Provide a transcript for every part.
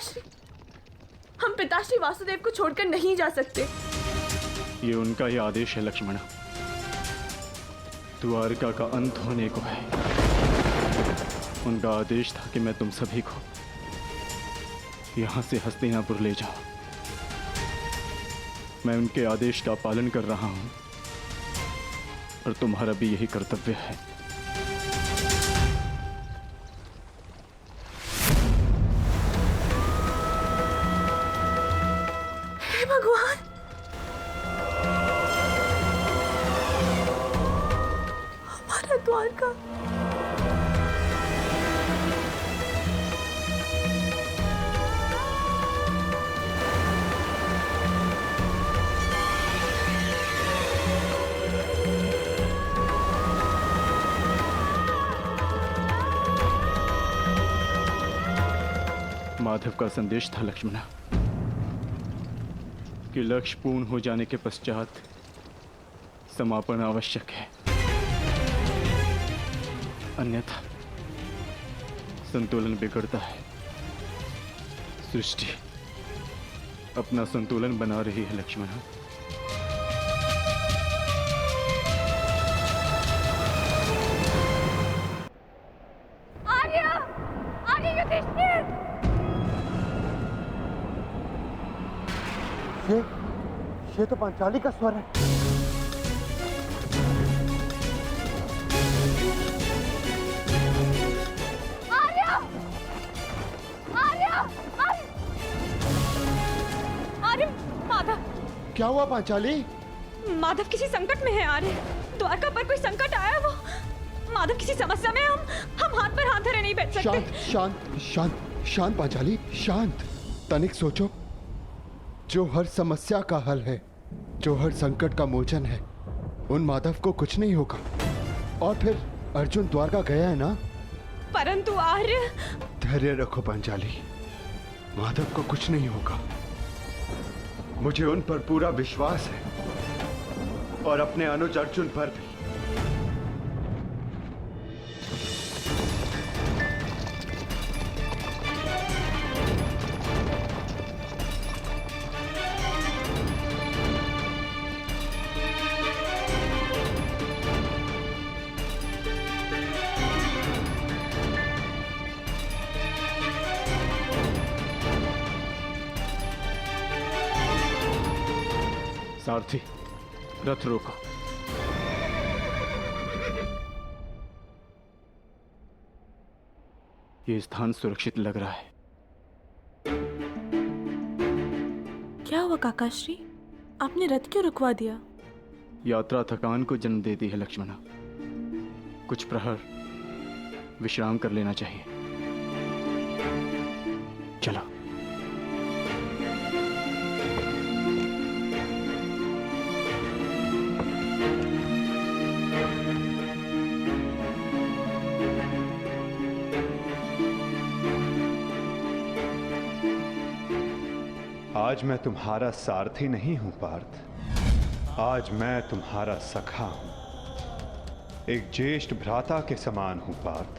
काकाश्री, हम पिताश्री वासुदेव को छोड़कर नहीं जा सकते। ये उनका ही आदेश है लक्ष्मणा। द्वारका का अंत होने को है। उनका आदेश था कि मैं तुम सभी को यहां से हस्तिनापुर ले जाऊं। मैं उनके आदेश का पालन कर रहा हूं और तुम्हारा भी यही कर्तव्य है। हे भगवान, हमारा द्वारका। माधव का संदेश था लक्ष्मणा कि लक्ष्य पूर्ण हो जाने के पश्चात समापन आवश्यक है, अन्यथा संतुलन बिगड़ता है। सृष्टि अपना संतुलन बना रही है लक्ष्मणा। आर्य, आर्य युधिष्ठिर। ये तो पांचाली का स्वर है। आर्य, आर्य, आर्य, आर्य, माधव। क्या हुआ पांचाली? माधव किसी संकट में है आर्य। द्वारका पर कोई संकट आया वो। माधव किसी समस्या में। हम हाथ पर हाथ धरे नहीं बैठ सकते। शांत शांत शांत शांत पांचाली, शांत। तनिक सोचो, जो हर समस्या का हल है, जो हर संकट का मोचन है, उन माधव को कुछ नहीं होगा। और फिर अर्जुन द्वारका गया है ना। परंतु आर्य। धैर्य रखो पांचाली, माधव को कुछ नहीं होगा। मुझे उन पर पूरा विश्वास है और अपने अनुज अर्जुन पर भी। सारथी, रथ रोको। ये स्थान सुरक्षित लग रहा है। क्या हुआ काकाश्री, आपने रथ क्यों रुकवा दिया? यात्रा थकान को जन्म देती है लक्ष्मणा। कुछ प्रहर विश्राम कर लेना चाहिए। चलो। आज मैं तुम्हारा सारथी नहीं हूं पार्थ, आज मैं तुम्हारा सखा हूं। एक ज्येष्ठ भ्राता के समान हूं पार्थ,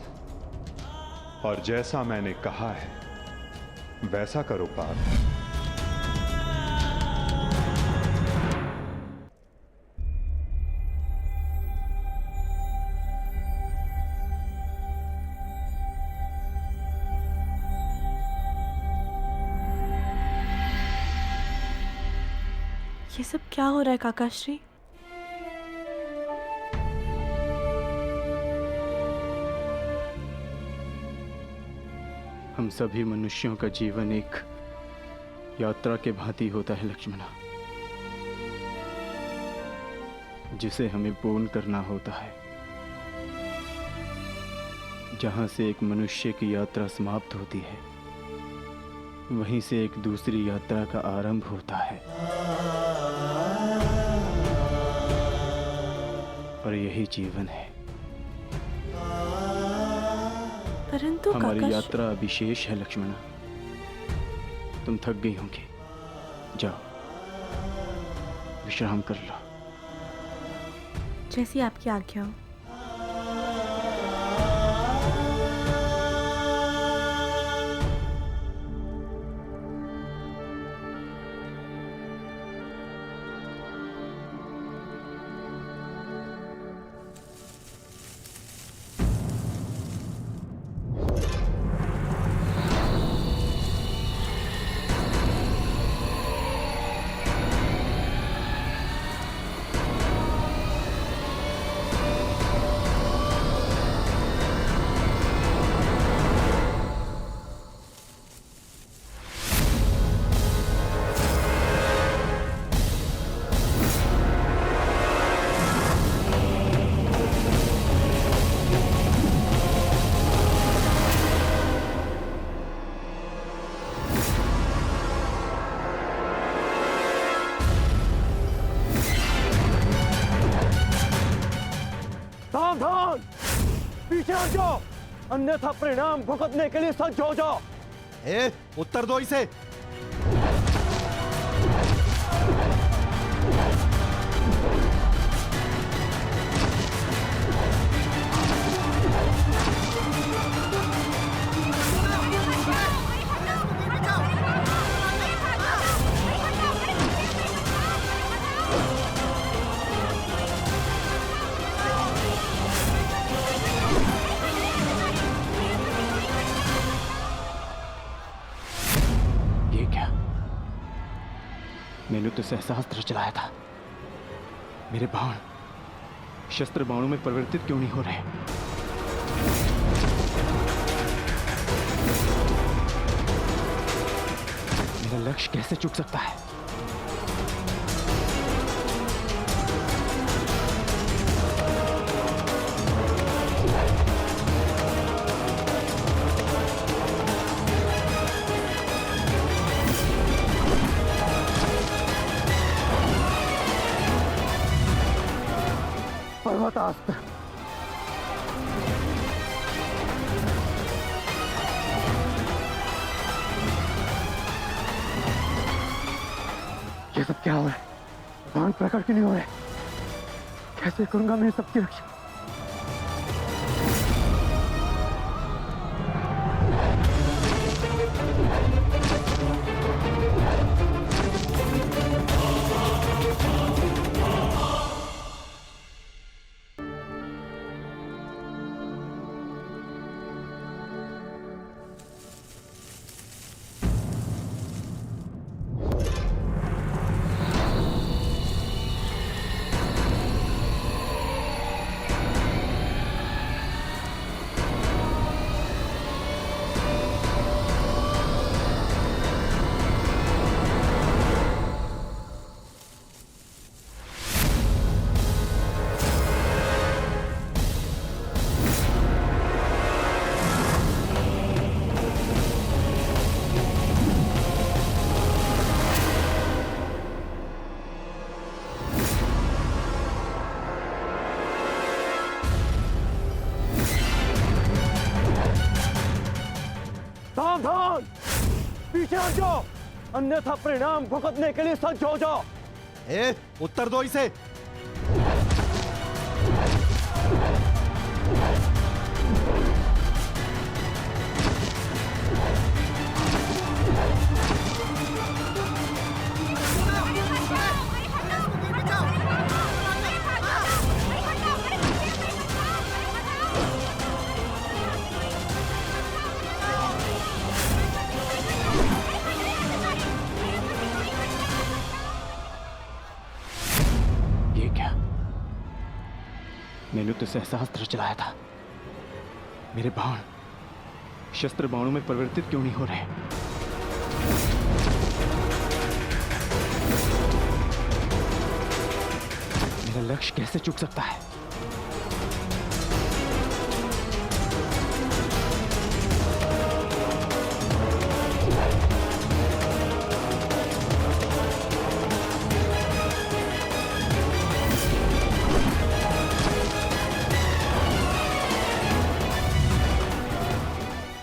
और जैसा मैंने कहा है वैसा करो पार्थ। ये सब क्या हो रहा है काकाश्री? हम सभी मनुष्यों का जीवन एक यात्रा के भांति होता है लक्ष्मणा, जिसे हमें पूर्ण करना होता है। जहां से एक मनुष्य की यात्रा समाप्त होती है, वहीं से एक दूसरी यात्रा का आरंभ होता है। और यही जीवन है। परंतु हमारी यात्रा अभी शेष है लक्ष्मणा। तुम थक गई होंगी, जाओ विश्राम कर लो। जैसी आपकी आज्ञा हो। सावधान, पीछे हट जाओ, अन्यथा परिणाम भुगतने के लिए सज्ज हो जाओ। उत्तर दो इसे। ये क्या? मैंने तो सहस्त्रास्त्र चलाया था। मेरे बाण शस्त्र बाणों में परिवर्तित क्यों नहीं हो रहे? मेरा लक्ष्य कैसे चूक सकता है? पर्वतास्त्र। ये सब क्या हो रहा है? बाण प्रकट क्यों नहीं हो रहे? कैसे करूंगा मैं सबकी रक्षा? सावधान, पीछे हट जाओ, अन्यथा परिणाम भुगतने के लिए सज्ज हो जाओ। उत्तर दो इसे। ये क्या? मैंने तो सहस्त्रास्त्र चलाया था। मेरे बाण शस्त्र बाणों में परिवर्तित क्यों नहीं हो रहे? मेरा लक्ष्य कैसे चूक सकता है?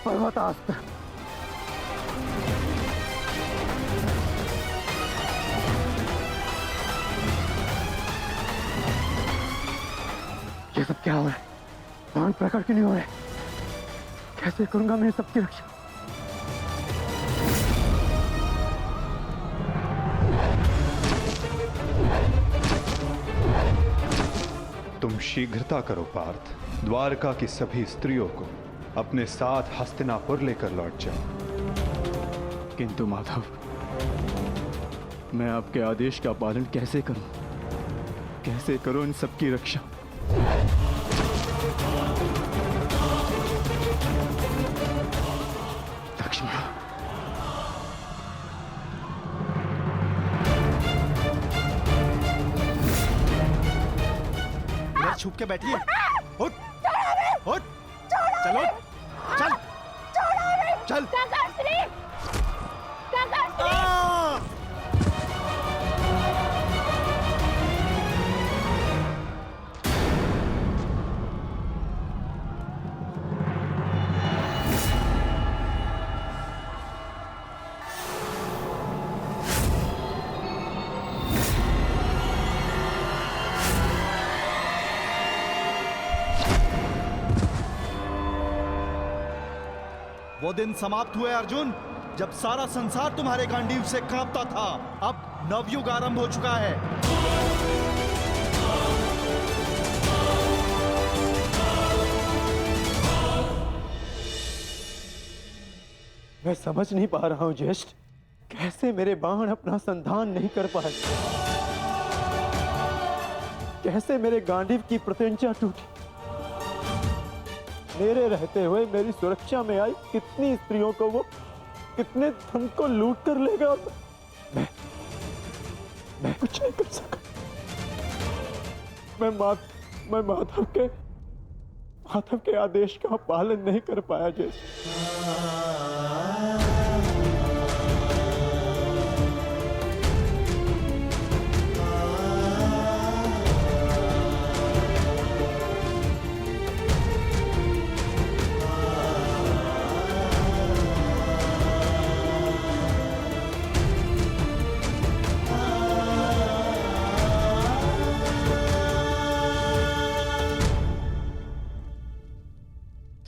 पर्वतास्त्र। ये सब क्या हो रहा है? बाण प्रकट क्यों नहीं हो रहे? कैसे करूंगा मैं सबकी रक्षा? तुम शीघ्रता करो पार्थ, द्वारका की सभी स्त्रियों को अपने साथ हस्तिनापुर लेकर लौट जाओ। किंतु माधव, मैं आपके आदेश का पालन कैसे करूं? कैसे करूं इन सबकी रक्षा? लक्ष्मण, इधर छुप के बैठिए। उठ, उठ, चलो, चल, चल। वो दिन समाप्त हुए अर्जुन, जब सारा संसार तुम्हारे गांडीव से कांपता था। अब नवयुग आरंभ हो चुका है। मैं समझ नहीं पा रहा हूं ज्येष्ठ, कैसे मेरे बाण अपना संधान नहीं कर पाए, कैसे मेरे गांडीव की प्रत्यंचा टूटी। मेरे रहते हुए मेरी सुरक्षा में आई कितनी स्त्रियों को वो कितने धन को लूट कर ले गया। मैं कुछ नहीं कर सका। मैं माधव के आदेश का पालन नहीं कर पाया जैसे।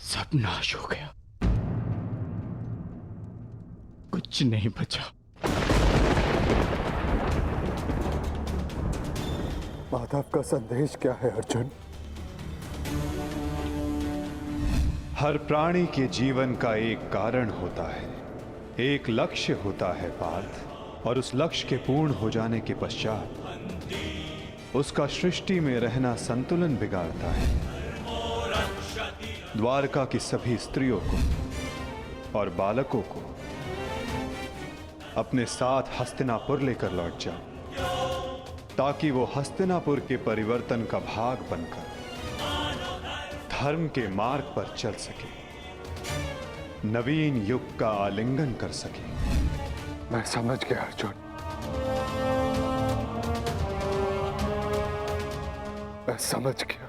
सब नाश हो गया, कुछ नहीं बचा। माधव का संदेश क्या है अर्जुन? हर प्राणी के जीवन का एक कारण होता है, एक लक्ष्य होता है पार्थ, और उस लक्ष्य के पूर्ण हो जाने के पश्चात उसका सृष्टि में रहना संतुलन बिगाड़ता है। द्वारका की सभी स्त्रियों को और बालकों को अपने साथ हस्तिनापुर लेकर लौट जाओ, ताकि वो हस्तिनापुर के परिवर्तन का भाग बनकर धर्म के मार्ग पर चल सके, नवीन युग का आलिंगन कर सके। मैं समझ गया अर्जुन, मैं समझ गया।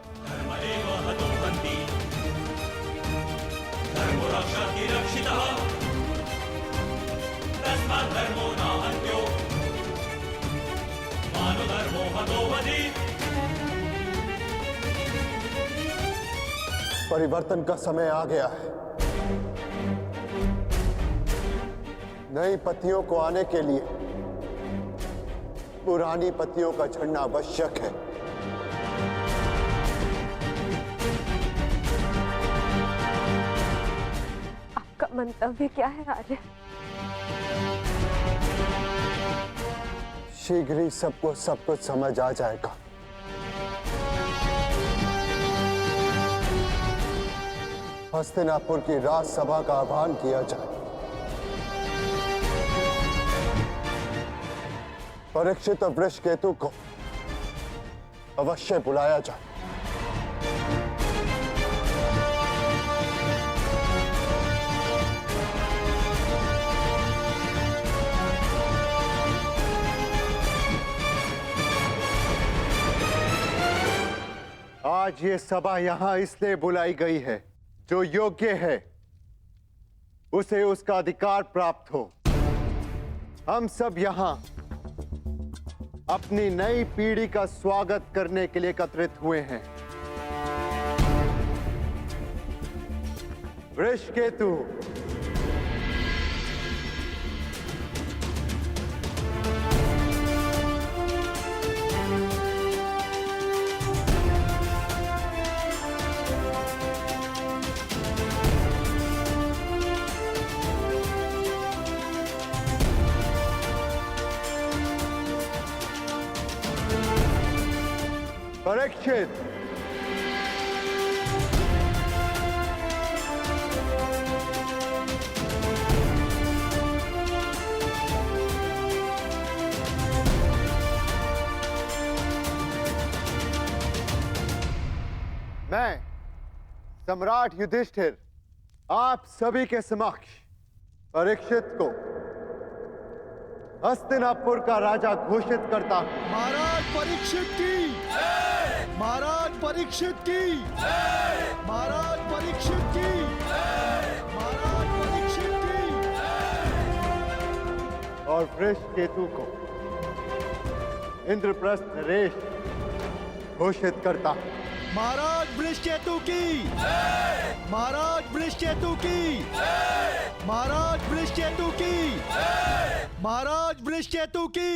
परिवर्तन का समय आ गया है। नई पत्तियों को आने के लिए पुरानी पत्तियों का झड़ना आवश्यक है। आपका मंतव्य क्या है आर्य? शीघ्र ही सबको सब कुछ समझ आ जाएगा। हस्तिनापुर की राजसभा का आह्वान किया जाए। परीक्षित और वृषकेतु को अवश्य बुलाया जाए। आज ये सभा यहां इसलिए बुलाई गई है, जो योग्य है उसे उसका अधिकार प्राप्त हो। हम सब यहां अपनी नई पीढ़ी का स्वागत करने के लिए एकत्रित हुए हैं। वृषकेतु, परीक्षित, मैं सम्राट युधिष्ठिर आप सभी के समक्ष परीक्षित को हस्तिनापुर का राजा घोषित करता हूं। महाराज परीक्षित की, महाराज परीक्षित की, महाराज परीक्षित की, महाराज परीक्षित की। और वृषकेतु को इंद्रप्रस्थ नरेश घोषित करता हूं। महाराज वृषकेतु की, महाराज वृषकेतु की, महाराज वृषकेतु की, महाराज वृषकेतु की।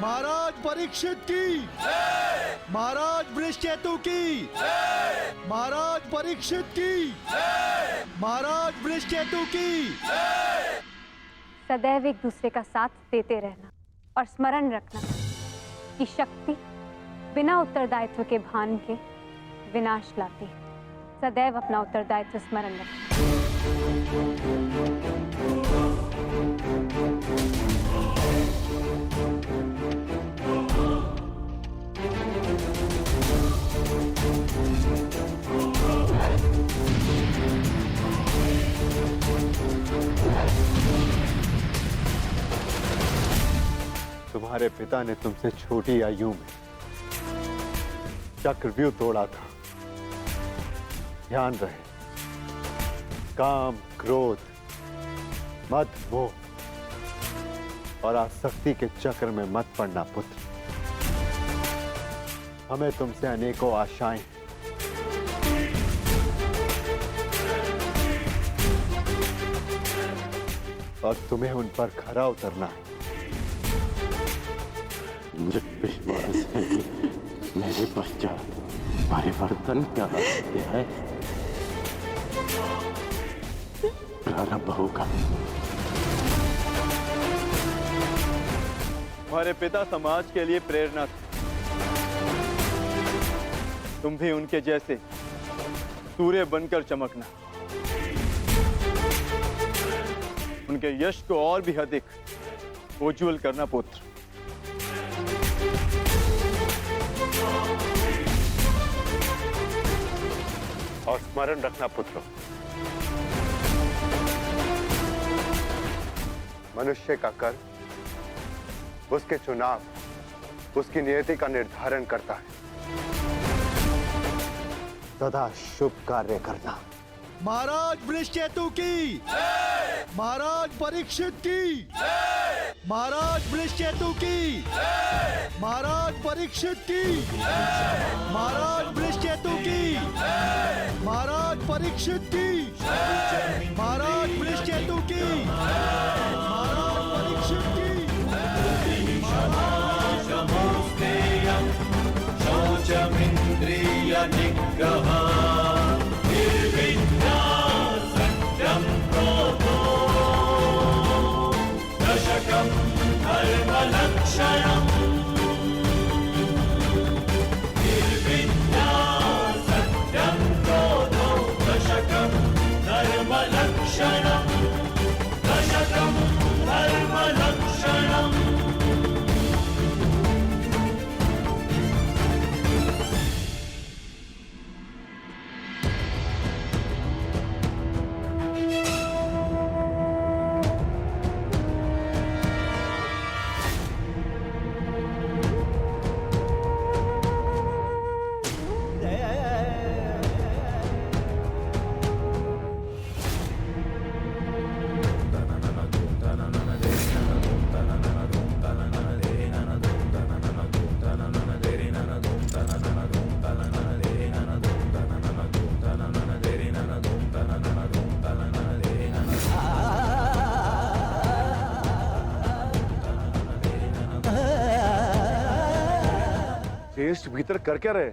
महाराज परीक्षित की, महाराज वृषकेतु की, महाराज परीक्षित की, महाराज वृषकेतु की। सदैव एक दूसरे का साथ देते रहना और स्मरण रखना कि शक्ति बिना उत्तरदायित्व के भान के विनाश लाती है। सदैव अपना उत्तरदायित्व स्मरण रखना। तुम्हारे पिता ने तुमसे छोटी आयु में चक्रव्यूह तोड़ा था। ध्यान रहे, काम, क्रोध, मद, मोह और आसक्ति के चक्र में मत पड़ना पुत्र। हमें तुमसे अनेकों आशाएं हैं। और तुम्हें उन पर खरा उतरना है। मुझे विश्वास है कि मेरे पश्चात परिवर्तन क्या है प्रारंभ होगा। तुम्हारे पिता समाज के लिए प्रेरणा थे। तुम भी उनके जैसे सूर्य बनकर चमकना, उनके यश को और भी अधिक उज्ज्वल करना पुत्र। और स्मरण रखना पुत्रों, मनुष्य का कर्म उसके चुनाव, उसकी नियति का निर्धारण करता है। सदा शुभ कार्य करना। महाराज वृषकेतु की, महाराज परीक्षित की, महाराज वृषकेतु की, महाराज परीक्षित की, महाराज वृषकेतु की, महाराज परीक्षित की, महाराज वृषकेतु की, महाराज परीक्षित की। शौचमिन्द्रिय निग्रह निर्विद्या सत्यं क्रोधो दशकं धर्मलक्षणम्। निर्विद्या सत्यं क्रोधो दशकं धर्मलक्षणम्। दशकं धर्मलक्षणम्। ज्येष्ठ भीतर कर क्या रहे?